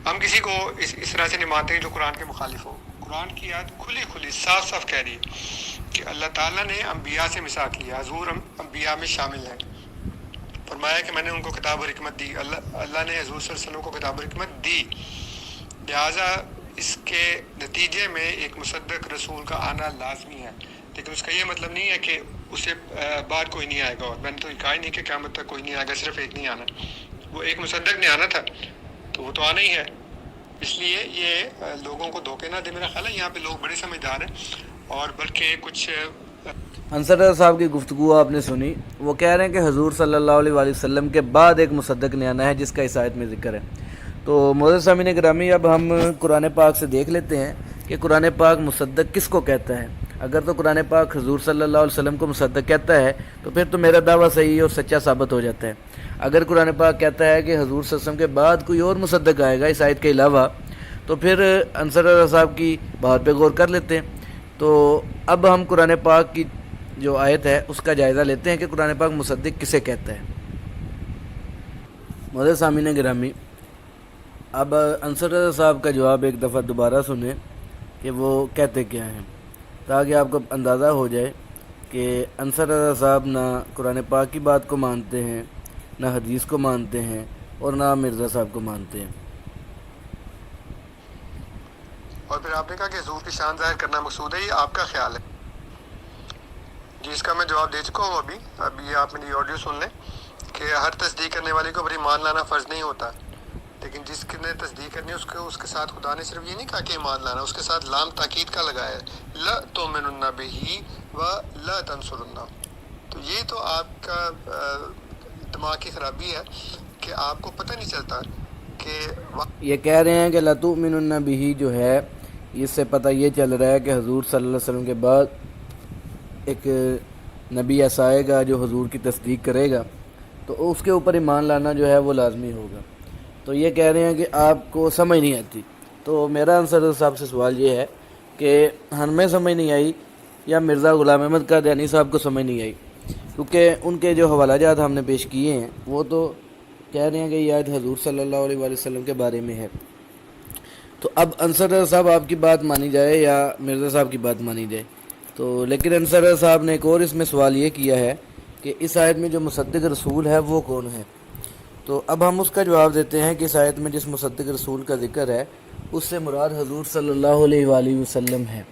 ہم کسی کو اس طرح سے نہیں مانتے جو قرآن کے مخالف ہو۔ قرآن کی آیت کھلی صاف صاف کہہ رہی ہے کہ اللہ تعالیٰ نے انبیاء سے میثاق لیا، حضور انبیاء میں شامل ہیں، فرمایا کہ میں نے ان کو کتاب و حکمت دی، اللہ نے حضور صلی اللہ علیہ وسلم کو کتاب و حکمت دی، لہٰذا اس کے نتیجے میں ایک مصدق رسول کا آنا لازمی ہے، لیکن اس کا یہ مطلب نہیں ہے کہ اسے بعد کوئی نہیں آئے گا، اور میں نے تو کہا ہی نہیں کہ قیامت تک کوئی نہیں آئے گا، صرف ایک نہیں آنا، وہ ایک مصدق نے آنا تھا تو وہ تو آنا ہی ہے۔ اس لیے یہ لوگوں کو دھوکے نہ دے، میرا خیال ہے یہاں پہ لوگ بڑے سمجھدار ہیں، اور بلکہ کچھ انصر رضا صاحب کی گفتگو آپ نے سنی، وہ کہہ رہے ہیں کہ حضور صلی اللہ علیہ وآلہ وسلم کے بعد ایک مصدق نے آنا ہے جس کا اس آیت میں ذکر ہے۔ تو معزز سامعین گرامی، اب ہم قرآن پاک سے دیکھ لیتے ہیں کہ قرآن پاک مصدق کس کو کہتا ہے۔ اگر تو قرآن پاک حضور صلی اللہ علیہ وسلم کو مصدق کہتا ہے تو پھر تو میرا دعویٰ صحیح اور سچا ثابت ہو جاتا ہے۔ اگر قرآن پاک کہتا ہے کہ حضور صلی اللہ علیہ وسلم کے بعد کوئی اور مصدق آئے گا اس آیت کے علاوہ، تو پھر انصر رضا صاحب کی بات پہ غور کر لیتے ہیں۔ تو اب ہم قرآن پاک کی جو آیت ہے اس کا جائزہ لیتے ہیں کہ قرآن پاک مصدق کسے کہتا ہے۔ معزز سامعین گرامی، اب انصر رضا صاحب کا جواب ایک دفعہ دوبارہ سنیں کہ وہ کہتے کیا ہیں، تاکہ آپ کو اندازہ ہو جائے کہ انصر رضا صاحب نہ قرآن پاک کی بات کو مانتے ہیں، نہ حدیث کو مانتے ہیں، اور نہ مرزا صاحب کو مانتے ہیں۔ اور پھر آپ نے کہا کہ حضور کی شان ظاہر کرنا مقصود ہے، یہ آپ کا خیال ہے جی، اس کا میں جواب دے چکا ہوں ابھی آپ میری آڈیو سن لیں کہ ہر تصدیق کرنے والے کو پھر ایمان لانا فرض نہیں ہوتا، لیکن جس نے تصدیق کرنی ہے اس کے ساتھ خدا نے صرف یہ نہیں کہا کہ ایمان لانا، اس کے ساتھ لام تاکید کا لگایا ہے، لا تؤمنن بہ و لا تنصرن۔ تو یہ تو آپ کا دماغ کی خرابی ہے کہ آپ کو پتہ نہیں چلتا کہ یہ کہہ رہے ہیں کہ لا تؤمنن بہ جو ہے، اس سے پتہ یہ چل رہا ہے کہ حضور صلی اللہ علیہ وسلم کے بعد ایک نبی ایسا آئے گا جو حضور کی تصدیق کرے گا، تو اس کے اوپر ایمان لانا جو ہے وہ لازمی ہوگا۔ تو یہ کہہ رہے ہیں کہ آپ کو سمجھ نہیں آتی۔ تو میرا انصر صاحب سے سوال یہ ہے کہ ہمیں سمجھ نہیں آئی یا مرزا غلام احمد قادیانی صاحب کو سمجھ نہیں آئی، کیونکہ ان کے جو حوالہ جات ہم نے پیش کیے ہیں وہ تو کہہ رہے ہیں کہ یہ آیت حضور صلی اللہ علیہ وآلہ وسلم کے بارے میں ہے۔ تو اب انصر صاحب آپ کی بات مانی جائے یا مرزا صاحب کی بات مانی جائے، تو لیکن انصر صاحب نے ایک اور اس میں سوال یہ کیا ہے کہ اس آیت میں جو مصدق رسول ہے وہ کون ہے۔ تو اب ہم اس کا جواب دیتے ہیں کہ اس آیت میں جس مصدق رسول کا ذکر ہے اس سے مراد حضور صلی اللہ علیہ وآلہ وسلم ہے،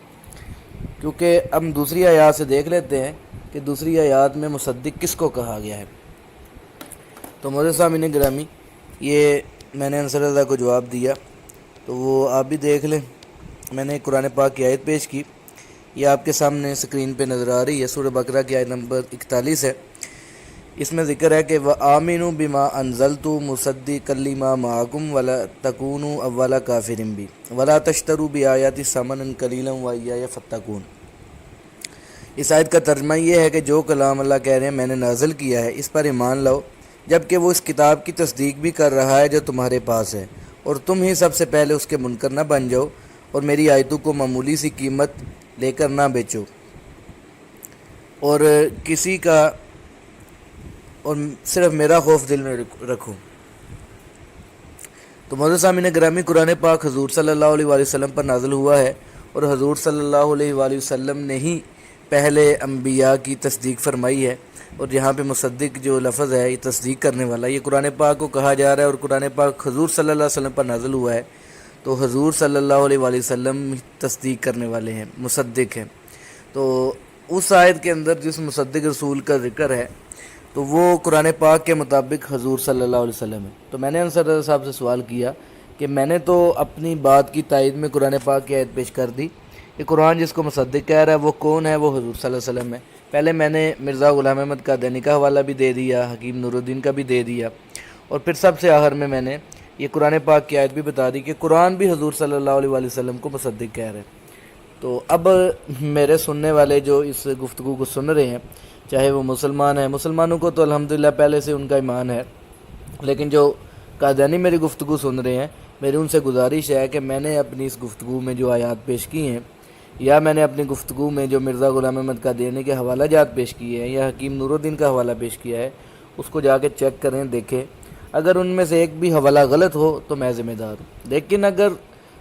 کیونکہ ہم دوسری آیات سے دیکھ لیتے ہیں کہ دوسری آیات میں مصدق کس کو کہا گیا ہے۔ تو معزز سامعین گرامی، یہ میں نے انصر رضا کو جواب دیا، تو وہ آپ بھی دیکھ لیں۔ میں نے قرآن پاک کی آیت پیش کی، یہ آپ کے سامنے سکرین پہ نظر آ رہی ہے، سورہ بقرہ کی آیت نمبر 41 ہے۔ اس میں ذکر ہے کہ وَآمِنُوا بِمَا أَنزَلْتُ مُصَدِّقًا لِمَا مَعَكُمْ وَلَا تَكُونُوا أَوَّلَ كَافِرٍ بِهِ وَلَا تَشْتَرُوا بِآيَاتِي ثَمَنًا قَلِيلًا وَإِيَّايَ فَاتَّقُونِ۔ اس آیت کا ترجمہ یہ ہے کہ جو کلام اللہ کہہ رہے ہیں میں نے نازل کیا ہے اس پر ایمان لاؤ، جبکہ وہ اس کتاب کی تصدیق بھی کر رہا ہے جو تمہارے پاس ہے، اور تم ہی سب سے پہلے اس کے منکر نہ بن جاؤ، اور میری آیتوں کو معمولی سی قیمت لے کر نہ بیچو، اور کسی کا اور صرف میرا خوف دل میں رکھو۔ تو معزز سامعین گرامی، قرآن پاک حضور صلی اللہ علیہ وآلہ وسلم پر نازل ہوا ہے، اور حضور صلی اللہ علیہ وآلہ وسلم نے ہی پہلے انبیاء کی تصدیق فرمائی ہے۔ اور یہاں پہ مصدق جو لفظ ہے یہ تصدیق کرنے والا، یہ قرآن پاک کو کہا جا رہا ہے، اور قرآن پاک حضور صلی اللہ علیہ وسلم پر نازل ہوا ہے، تو حضور صلی اللہ علیہ وآلہ وسلم تصدیق کرنے والے ہیں، مصدق ہیں۔ تو اس آیت کے اندر جس مصدق رسول کا ذکر ہے تو وہ قرآن پاک کے مطابق حضور صلی اللہ علیہ وسلم ہے۔ تو میں نے انصر رضا صاحب سے سوال کیا کہ میں نے تو اپنی بات کی تائید میں قرآن پاک کی آیت پیش کر دی کہ قرآن جس کو مصدق کہہ رہا ہے وہ کون ہے؟ وہ حضور صلی اللہ علیہ وسلم ہے۔ پہلے میں نے مرزا غلام احمد قادیانی کا حوالہ بھی دے دیا، حکیم نور الدین کا بھی دے دیا، اور پھر سب سے آخر میں نے یہ قرآن پاک کی آیت بھی بتا دی کہ قرآن بھی حضور صلی اللہ علیہ وآلہ وسلم کو مصدق کہہ رہے ہیں۔ تو اب میرے سننے والے جو اس گفتگو کو سن رہے ہیں، چاہے وہ مسلمان ہیں، مسلمانوں کو تو الحمدللہ پہلے سے ان کا ایمان ہے، لیکن جو قادیانی میری گفتگو سن رہے ہیں، میری ان سے گزارش ہے کہ میں نے اپنی اس گفتگو میں جو آیات پیش کی ہیں، یا میں نے اپنی گفتگو میں جو مرزا غلام احمد قادیانی کے حوالہ جات پیش کیے ہیں یا حکیم نور الدین کا حوالہ پیش کیا ہے، اس کو جا کے چیک کریں، دیکھیں۔ اگر ان میں سے ایک بھی حوالہ غلط ہو تو میں ذمہ دار ہوں، لیکن اگر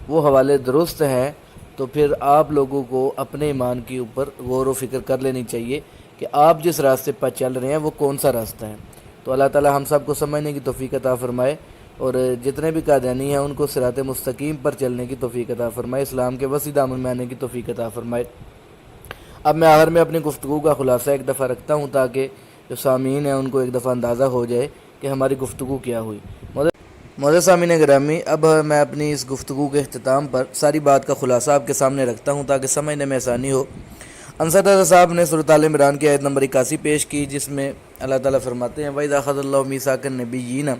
وہ حوالے درست ہیں تو پھر آپ لوگوں کو اپنے ایمان کے اوپر غور و فکر کر لینی چاہیے کہ آپ جس راستے پر چل رہے ہیں وہ کون سا راستہ ہے۔ تو اللہ تعالی ہم سب کو سمجھنے کی توفیق عطا فرمائے، اور جتنے بھی قادیانی ہیں ان کو صراط مستقیم پر چلنے کی توفیق عطا فرمائے، اسلام کے وسیع دامن میں آنے کی توفیق عطا فرمائے۔ اب میں آخر میں اپنی گفتگو کا خلاصہ ایک دفعہ رکھتا ہوں تاکہ جو سامعین ہیں ان کو ایک دفعہ اندازہ ہو جائے کہ ہماری گفتگو کیا ہوئی۔ معزز سامعین گرامی، اب میں اپنی اس گفتگو کے اختتام پر ساری بات کا خلاصہ آپ کے سامنے رکھتا ہوں تاکہ سمجھنے میں آسانی ہو۔ انصر رضا صاحب نے سورۃ آل عمران کی آیت نمبر 81 پیش کی، جس میں اللہ تعالیٰ فرماتے ہیں وَإِذَا أَخَذَ اللَّهُ مِيثَاقَ النَّبِيِّينَ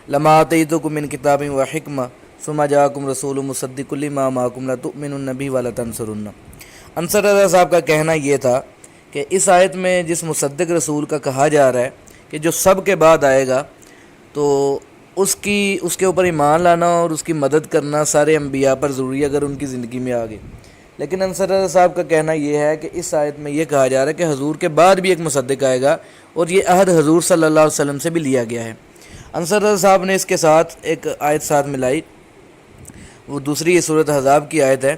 لَمَا آتَيْتُكُم مِّن كِتَابٍ وَحِكْمَةٍ ثُمَّ جَاءَكُمْ رَسُولٌ مُصَدِّقٌ لِّمَا مَعَكُمْ لَتُؤْمِنُنَّ بِهِ وَلَتَنصُرُنَّهُ۔ انصر رضا صاحب کا کہنا یہ تھا کہ اس آیت میں جس مصدق رسول کا کہا جا رہا ہے کہ جو سب کے بعد آئے گا، تو اس کے اوپر ایمان لانا اور اس کی مدد کرنا سارے انبیاء پر ضروری ہے اگر ان کی زندگی میں آگے۔ لیکن انصر رضا صاحب کا کہنا یہ ہے کہ اس آیت میں یہ کہا جا رہا ہے کہ حضور کے بعد بھی ایک مصدق آئے گا، اور یہ عہد حضور صلی اللہ علیہ وسلم سے بھی لیا گیا ہے۔ انصر رضا صاحب نے اس کے ساتھ ایک آیت ساتھ ملائی، وہ دوسری سورۃ احزاب کی آیت ہے،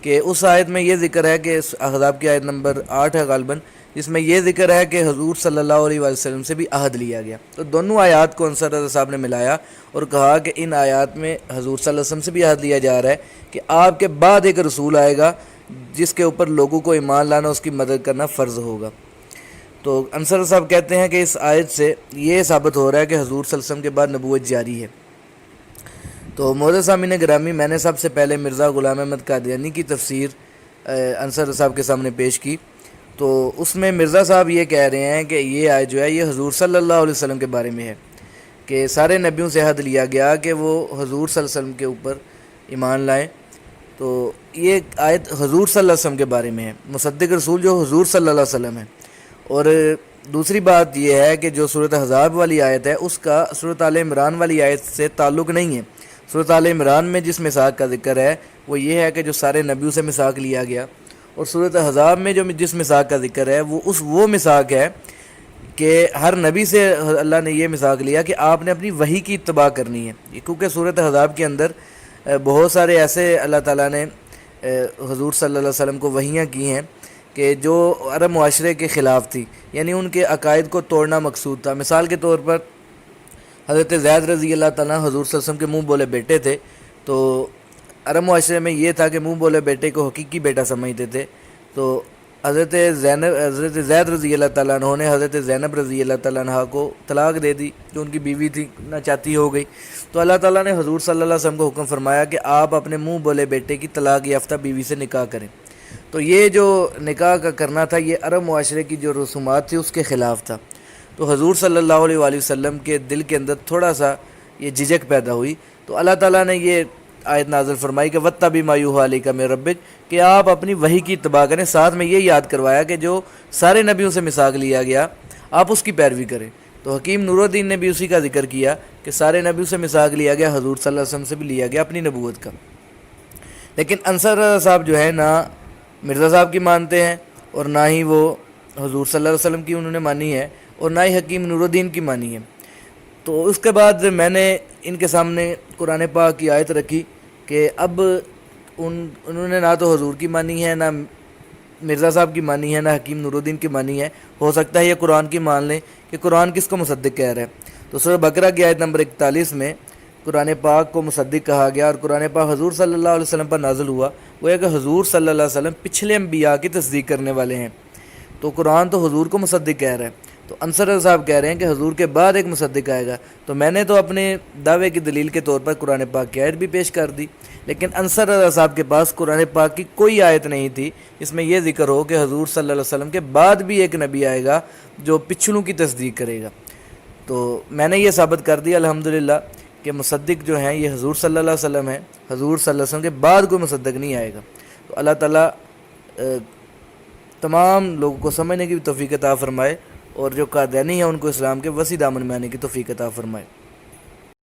کہ اس آیت میں یہ ذکر ہے کہ احزاب کی آیت نمبر 8 ہے غالباً، جس میں یہ ذکر ہے کہ حضور صلی اللہ علیہ وسلم سے بھی عہد لیا گیا۔ تو دونوں آیات کو انصر رضا صاحب نے ملایا اور کہا کہ ان آیات میں حضور صلی اللہ علیہ وسلم سے بھی عہد لیا جا رہا ہے کہ آپ کے بعد ایک رسول آئے گا جس کے اوپر لوگوں کو ایمان لانا، اس کی مدد کرنا فرض ہوگا۔ تو انصر صاحب کہتے ہیں کہ اس آیت سے یہ ثابت ہو رہا ہے کہ حضور صلی اللہ علیہ وسلم کے بعد نبوت جاری ہے۔ تو معزز سامعین گرامی، میں نے سب سے پہلے مرزا غلام احمد قادیانی کی تفسیر انصر صاحب کے سامنے پیش کی، تو اس میں مرزا صاحب یہ کہہ رہے ہیں کہ یہ آیت جو ہے یہ حضور صلی اللہ علیہ وسلم کے بارے میں ہے، کہ سارے نبیوں سے عہد لیا گیا کہ وہ حضور صلی اللہ علیہ وسلم کے اوپر ایمان لائیں۔ تو یہ آیت حضور صلی اللہ علیہ وسلم کے بارے میں ہے، مصدق رسول جو حضور صلی اللہ علیہ وسلم ہے۔ اور دوسری بات یہ ہے کہ جو سورۃ احزاب والی آیت ہے اس کا سورۃ آل عمران والی آیت سے تعلق نہیں ہے۔ سورۃ آل عمران میں جس میثاق کا ذکر ہے وہ یہ ہے کہ جو سارے نبیوں سے میثاق لیا گیا، اور سورۃ احزاب میں جو جس میثاق کا ذکر ہے وہ میثاق ہے کہ ہر نبی سے اللہ نے یہ میثاق لیا کہ آپ نے اپنی وحی کی اتباع کرنی ہے، کیونکہ سورۃ احزاب کے اندر بہت سارے ایسے اللہ تعالیٰ نے حضور صلی اللہ علیہ وسلم کو وحیاں کی ہیں کہ جو عرب معاشرے کے خلاف تھی، یعنی ان کے عقائد کو توڑنا مقصود تھا۔ مثال کے طور پر حضرت زید رضی اللہ تعالیٰ حضور صلی اللہ علیہ وسلم کے منہ بولے بیٹے تھے، تو عرب معاشرے میں یہ تھا کہ منہ بولے بیٹے کو حقیقی بیٹا سمجھتے تھے۔ تو حضرت زید رضی اللہ تعالیٰ عنہ نے حضرت زینب رضی اللہ تعالیٰ عنہ کو طلاق دے دی، جو ان کی بیوی تھی، نہ چاہتی ہو گئی۔ تو اللہ تعالیٰ نے حضور صلی اللہ علیہ وسلم کو حکم فرمایا کہ آپ اپنے منہ بولے بیٹے کی طلاق یافتہ بیوی سے نکاح کریں۔ تو یہ جو نکاح کا کرنا تھا یہ عرب معاشرے کی جو رسومات تھی اس کے خلاف تھا۔ تو حضور صلی اللہ علیہ وآلہ وسلم کے دل کے اندر تھوڑا سا یہ جھجک پیدا ہوئی، تو اللہ تعالیٰ نے یہ آیت نازل فرمائی کہ وَاتَّبِعْ مَا يُوحَىٰ إِلَيْكَ مِن رَبِّكَ، کہ آپ اپنی وحی کی اتباع کریں۔ ساتھ میں یہ یاد کروایا کہ جو سارے نبیوں سے میثاق لیا گیا آپ اس کی پیروی کریں۔ تو حکیم نور الدین نے بھی اسی کا ذکر کیا کہ سارے نبیوں سے میثاق لیا گیا، حضور صلی اللہ علیہ وسلم سے بھی لیا گیا اپنی نبوت کا۔ لیکن انصر رضا صاحب جو ہے نہ مرزا صاحب کی مانتے ہیں، اور نہ ہی وہ حضور صلی اللہ علیہ وسلم کی انہوں نے مانی ہے، اور نہ ہی حکیم نور الدین کی مانی ہے۔ تو اس کے بعد میں نے ان کے سامنے قرآن پاک کی آیت رکھی کہ اب انہوں نے نہ تو حضور کی مانی ہے، نہ مرزا صاحب کی مانی ہے نہ حکیم نور الدین کی مانی ہے، ہو سکتا ہے یہ قرآن کی مان لیں کہ قرآن کس کو مصدق کہہ رہا ہے۔ تو سورہ بقرہ کی آیت نمبر 41 میں قرآن پاک کو مصدق کہا گیا، اور قرآن پاک حضور صلی اللہ علیہ وسلم پر نازل ہوا، وہ ہے کہ حضور صلی اللہ علیہ وسلم پچھلے انبیاء کی تصدیق کرنے والے ہیں، تو قرآن تو حضور کو مصدق کہہ رہا ہے۔ تو انصر رضا صاحب کہہ رہے ہیں کہ حضور کے بعد ایک مصدق آئے گا، تو میں نے تو اپنے دعوے کی دلیل کے طور پر قرآن پاک کی آیت بھی پیش کر دی، لیکن انصر رضا صاحب کے پاس قرآن پاک کی کوئی آیت نہیں تھی اس میں یہ ذکر ہو کہ حضور صلی اللہ علیہ وسلم کے بعد بھی ایک نبی آئے گا جو پچھلوں کی تصدیق کرے گا۔ تو میں نے یہ ثابت کر دیا الحمدللہ کہ مصدق جو ہیں یہ حضور صلی اللہ علیہ وسلم ہے، حضور صلی اللہ علیہ وسلم کے بعد کوئی مصدق نہیں آئے گا۔ تو اللہ تعالیٰ تمام لوگوں کو سمجھنے کی بھی توفیق عطا فرمائے، اور جو قادیانی ہیں ان کو اسلام کے وسیع دامن میں آنے کی توفیق عطا فرمائے۔